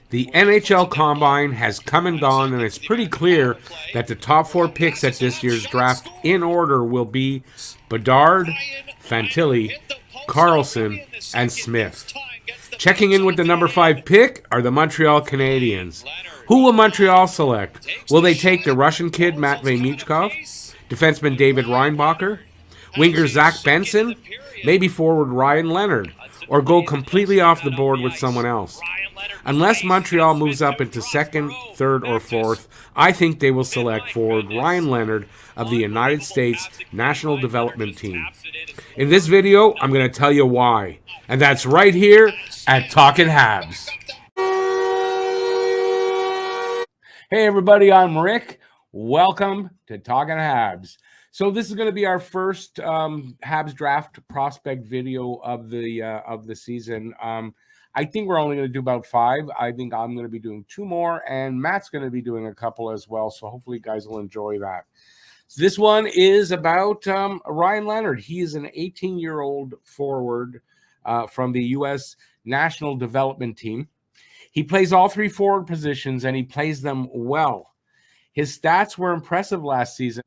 The NHL Combine has come and gone, and it's pretty clear that the top four picks at this year's draft in order will be Bedard, Fantilli, Carlson, and Smith. Checking in with the number 5 pick are the Montreal Canadiens. Who will Montreal select? Will they take the Russian kid Matvei Michkov, defenseman David Reinbacher, winger Zach Benson, maybe forward Ryan Leonard, or go completely off the board with someone else? Unless Montreal moves up into second, third, or fourth, I think they will select forward Ryan Leonard of the United States National Development Team. In this video, I'm going to tell you why. And that's right here at Talkin' Habs. Hey everybody, I'm Rick. Welcome to Talkin' Habs. So this is going to be our first Habs draft prospect video of the season. I think we're only going to do about 5. I think I'm going to be doing 2 more, and Matt's going to be doing a couple as well. So hopefully you guys will enjoy that. So this one is about Ryan Leonard. He is an 18-year-old forward from the U.S. National Development Team. He plays all 3 forward positions, and he plays them well. His stats were impressive last season,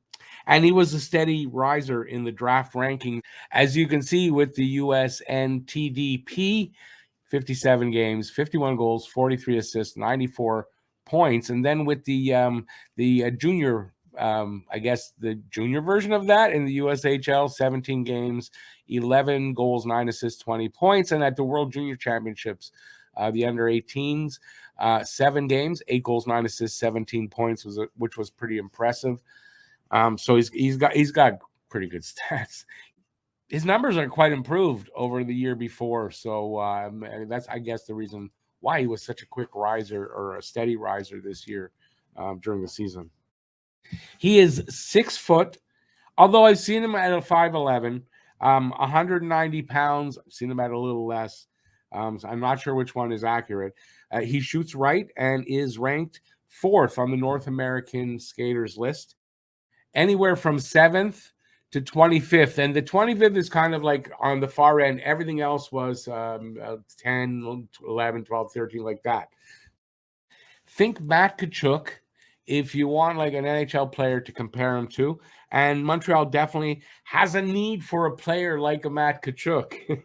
and he was a steady riser in the draft ranking. As you can see with the USNTDP, 57 games, 51 goals, 43 assists, 94 points. And then with the junior, I guess the junior version of that in the USHL, 17 games, 11 goals, 9 assists, 20 points. And at the World Junior Championships, the under 18s, 7 games, 8 goals, 9 assists, 17 points, which was pretty impressive. So he's got pretty good stats. His numbers are quite improved over the year before. So that's, I guess, the reason why he was such a quick riser or a steady riser this year during the season. He is 6 foot, although I've seen him at a 5'11", 190 pounds. I've seen him at a little less. So I'm not sure which one is accurate. He shoots right and is ranked 4th on the North American skaters list, anywhere from 7th to 25th. And the 25th is kind of like on the far end. Everything else was 10, 11, 12, 13, like that. Think Matt Tkachuk if you want like an NHL player to compare him to. And Montreal definitely has a need for a player like a Matt Tkachuk,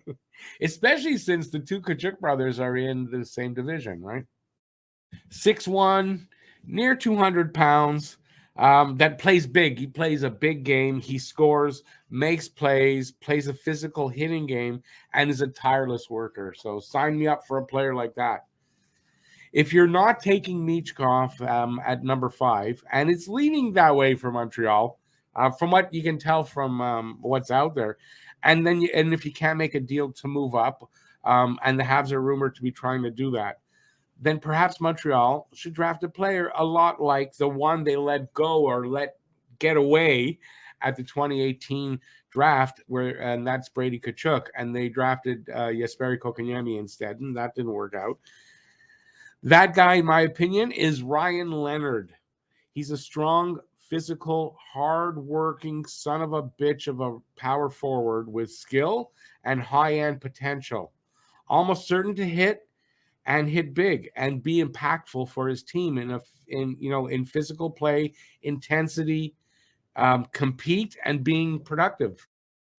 especially since the 2 Tkachuk brothers are in the same division, right? 6'1", near 200 pounds. That plays big. He plays a big game. He scores, makes plays, plays a physical hitting game, and is a tireless worker. So sign me up for a player like that. If you're not taking Michkov at number 5, and it's leaning that way for Montreal, from what you can tell from what's out there, and if you can't make a deal to move up, and the Habs are rumored to be trying to do that, then perhaps Montreal should draft a player a lot like the one they let go or let get away at the 2018 draft, and that's Brady Tkachuk, and they drafted Jesperi Kotkaniemi instead, and that didn't work out. That guy, in my opinion, is Ryan Leonard. He's a strong, physical, hard-working son of a bitch of a power forward with skill and high-end potential, almost certain to hit and hit big and be impactful for his team in physical play, intensity, compete, and being productive.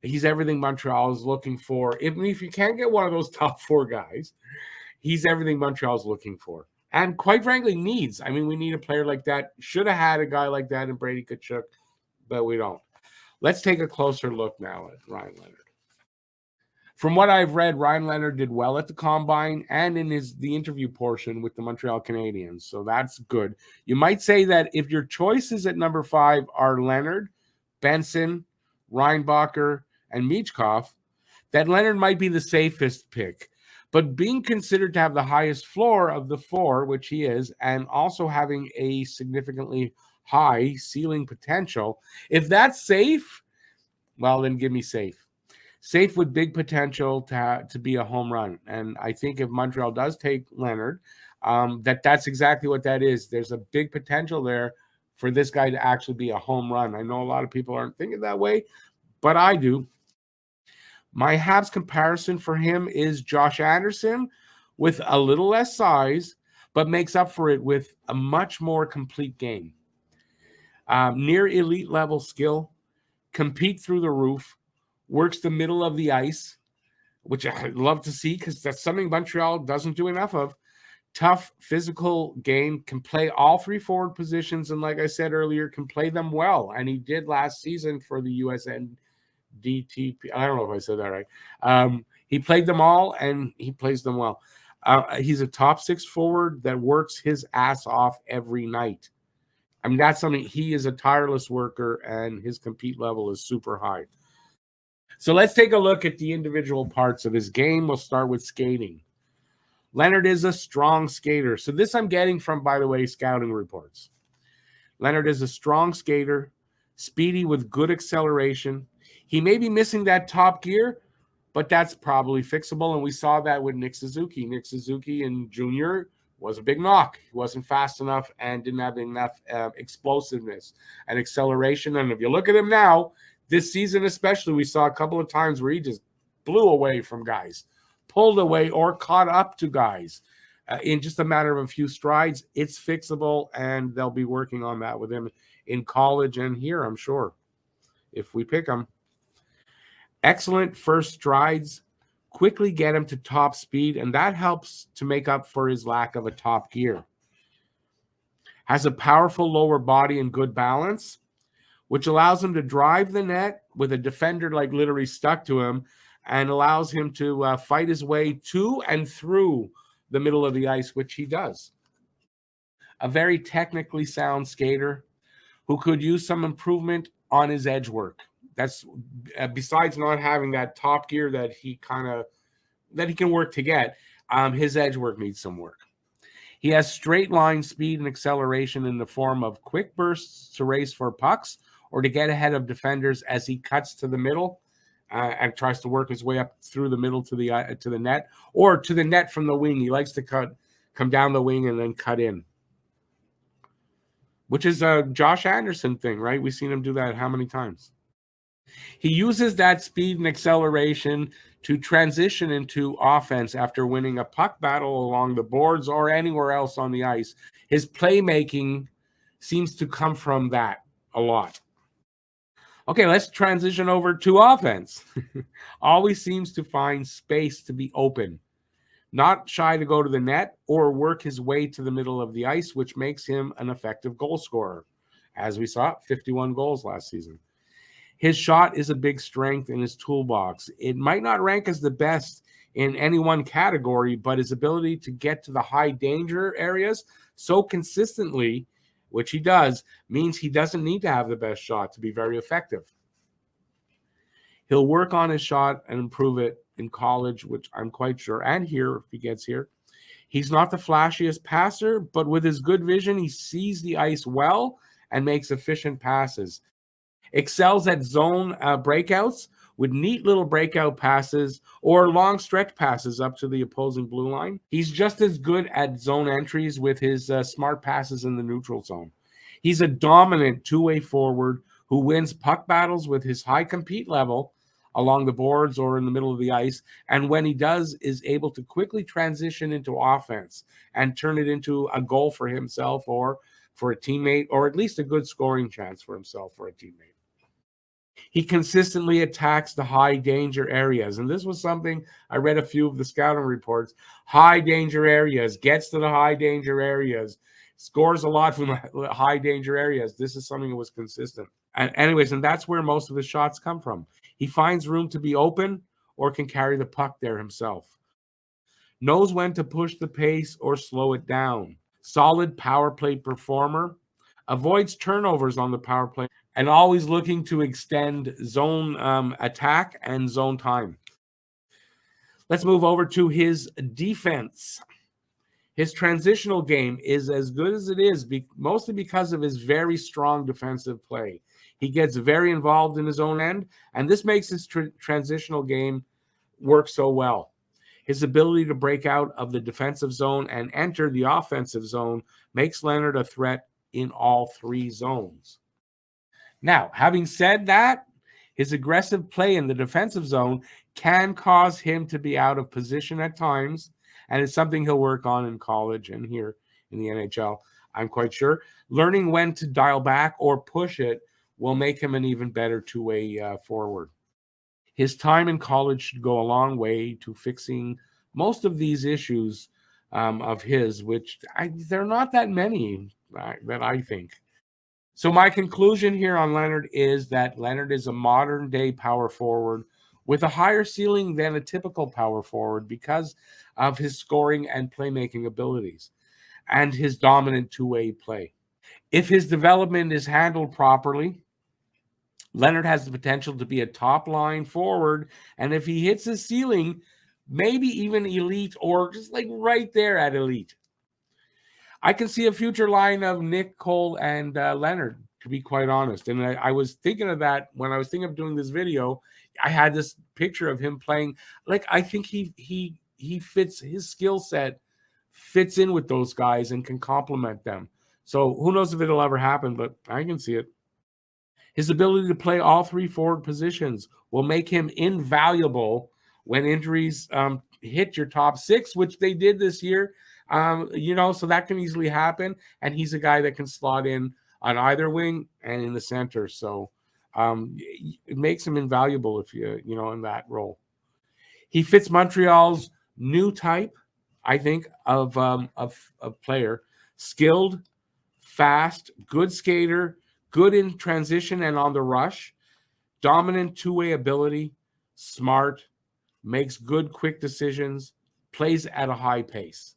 He's everything Montreal is looking for. Even if you can't get one of those top 4 guys, he's everything Montreal's looking for. And quite frankly, needs. I mean, we need a player like that. Should have had a guy like that in Brady Tkachuk, but we don't. Let's take a closer look now at Ryan Leonard. From what I've read, Ryan Leonard did well at the Combine and in the interview portion with the Montreal Canadiens, so that's good. You might say that if your choices at number 5 are Leonard, Benson, Reinbacher, and Michkov, that Leonard might be the safest pick. But being considered to have the highest floor of the 4, which he is, and also having a significantly high ceiling potential, if that's safe, well, then give me safe. Safe with big potential to be a home run. And I think if Montreal does take Leonard, that's exactly what that is. There's a big potential there for this guy to actually be a home run. I know a lot of people aren't thinking that way, but I do. My Habs comparison for him is Josh Anderson with a little less size, but makes up for it with a much more complete game. Near elite level skill, compete through the roof, works the middle of the ice, which I'd love to see because that's something Montreal doesn't do enough of. Tough physical game, can play all three forward positions, and like I said earlier, can play them well. And he did last season for the USNDTP. I don't know if I said that right. He played them all, and he plays them well. He's a top six forward that works his ass off every night. I mean, that's something. He is a tireless worker, and his compete level is super high. So let's take a look at the individual parts of his game. We'll start with skating. Leonard is a strong skater. So this I'm getting from, by the way, scouting reports. Leonard is a strong skater, speedy with good acceleration. He may be missing that top gear, but that's probably fixable. And we saw that with Nick Suzuki. Nick Suzuki in junior was a big knock. He wasn't fast enough and didn't have enough explosiveness and acceleration. And if you look at him now, this season especially, we saw a couple of times where he just blew away from guys, pulled away or caught up to guys in just a matter of a few strides. It's fixable, and they'll be working on that with him in college and here, I'm sure, if we pick him. Excellent first strides, quickly get him to top speed, and that helps to make up for his lack of a top gear. Has a powerful lower body and good balance, which allows him to drive the net with a defender like literally stuck to him, and allows him to fight his way to and through the middle of the ice, which he does. A very technically sound skater who could use some improvement on his edge work. That's besides not having that top gear that he can work to get. His edge work needs some work. He has straight line speed and acceleration in the form of quick bursts to race for pucks or to get ahead of defenders as he cuts to the middle and tries to work his way up through the middle to the net, or to the net from the wing. He likes to come down the wing and then cut in, which is a Josh Anderson thing, right? We've seen him do that how many times? He uses that speed and acceleration to transition into offense after winning a puck battle along the boards or anywhere else on the ice. His playmaking seems to come from that a lot. Okay, let's transition over to offense. Always seems to find space to be open, not shy to go to the net or work his way to the middle of the ice, which makes him an effective goal scorer. As we saw, 51 goals last season. His shot is a big strength in his toolbox. It might not rank as the best in any one category, but his ability to get to the high danger areas so consistently, which he does, means he doesn't need to have the best shot to be very effective. He'll work on his shot and improve it in college, which I'm quite sure, and here if he gets here. He's not the flashiest passer, but with his good vision, he sees the ice well and makes efficient passes. Excels at zone breakouts with neat little breakout passes or long stretch passes up to the opposing blue line. He's just as good at zone entries with his smart passes in the neutral zone. He's a dominant two-way forward who wins puck battles with his high compete level along the boards or in the middle of the ice, and when he does, is able to quickly transition into offense and turn it into a goal for himself or for a teammate, or at least a good scoring chance for himself or a teammate. He consistently attacks the high danger areas. And this was something I read a few of the scouting reports. High danger areas, gets to the high danger areas, scores a lot from the high danger areas. This is something that was consistent. And that's where most of his shots come from. He finds room to be open or can carry the puck there himself. Knows when to push the pace or slow it down. Solid power play performer. Avoids turnovers on the power play and always looking to extend zone attack and zone time. Let's move over to his defense. His transitional game is as good as it is, mostly because of his very strong defensive play. He gets very involved in his own end, and this makes his transitional game work so well. His ability to break out of the defensive zone and enter the offensive zone makes Leonard a threat in all three zones. Now, having said that, his aggressive play in the defensive zone can cause him to be out of position at times, and it's something he'll work on in college and here. in the NHL. I'm quite sure. Learning when to dial back or push it will make him an even better two-way forward. His time in college should go a long way to fixing most of these issues of his, which they're not that many that I think. So my conclusion here on Leonard is that Leonard is a modern day power forward with a higher ceiling than a typical power forward because of his scoring and playmaking abilities and his dominant two-way play. If his development is handled properly, Leonard has the potential to be a top line forward. And if he hits his ceiling, maybe even elite or just like right there at elite. I can see a future line of Nick, Cole, and Leonard, to be quite honest. And I was thinking of that when I was thinking of doing this video. I had this picture of him playing. Like, I think he fits, his skill set fits in with those guys and can complement them. So who knows if it'll ever happen, but I can see it. His ability to play all three forward positions will make him invaluable when injuries hit your top six, which they did this year. So that can easily happen. And he's a guy that can slot in on either wing and in the center. So it makes him invaluable if in that role. He fits Montreal's new type, I think, of player: skilled, fast, good skater, good in transition and on the rush, dominant two-way ability, smart, makes good quick decisions, plays at a high pace.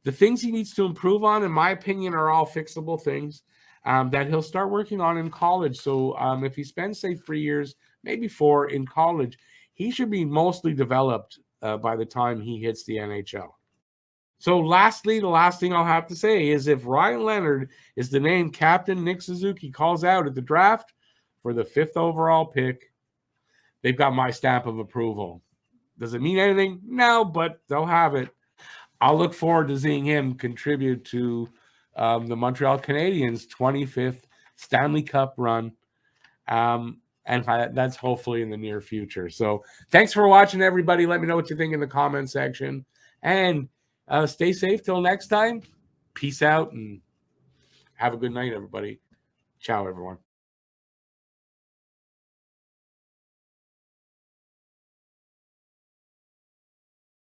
The things he needs to improve on, in my opinion, are all fixable things that he'll start working on in college. So if he spends, say, 3 years, maybe 4 in college, he should be mostly developed by the time he hits the NHL. So lastly, the last thing I'll have to say is if Ryan Leonard is the name Captain Nick Suzuki calls out at the draft for the 5th overall pick, they've got my stamp of approval. Does it mean anything? No, but they'll have it. I'll look forward to seeing him contribute to the Montreal Canadiens' 25th Stanley Cup run. And that's hopefully in the near future. So thanks for watching, everybody. Let me know what you think in the comment section. And stay safe till next time. Peace out and have a good night, everybody. Ciao, everyone.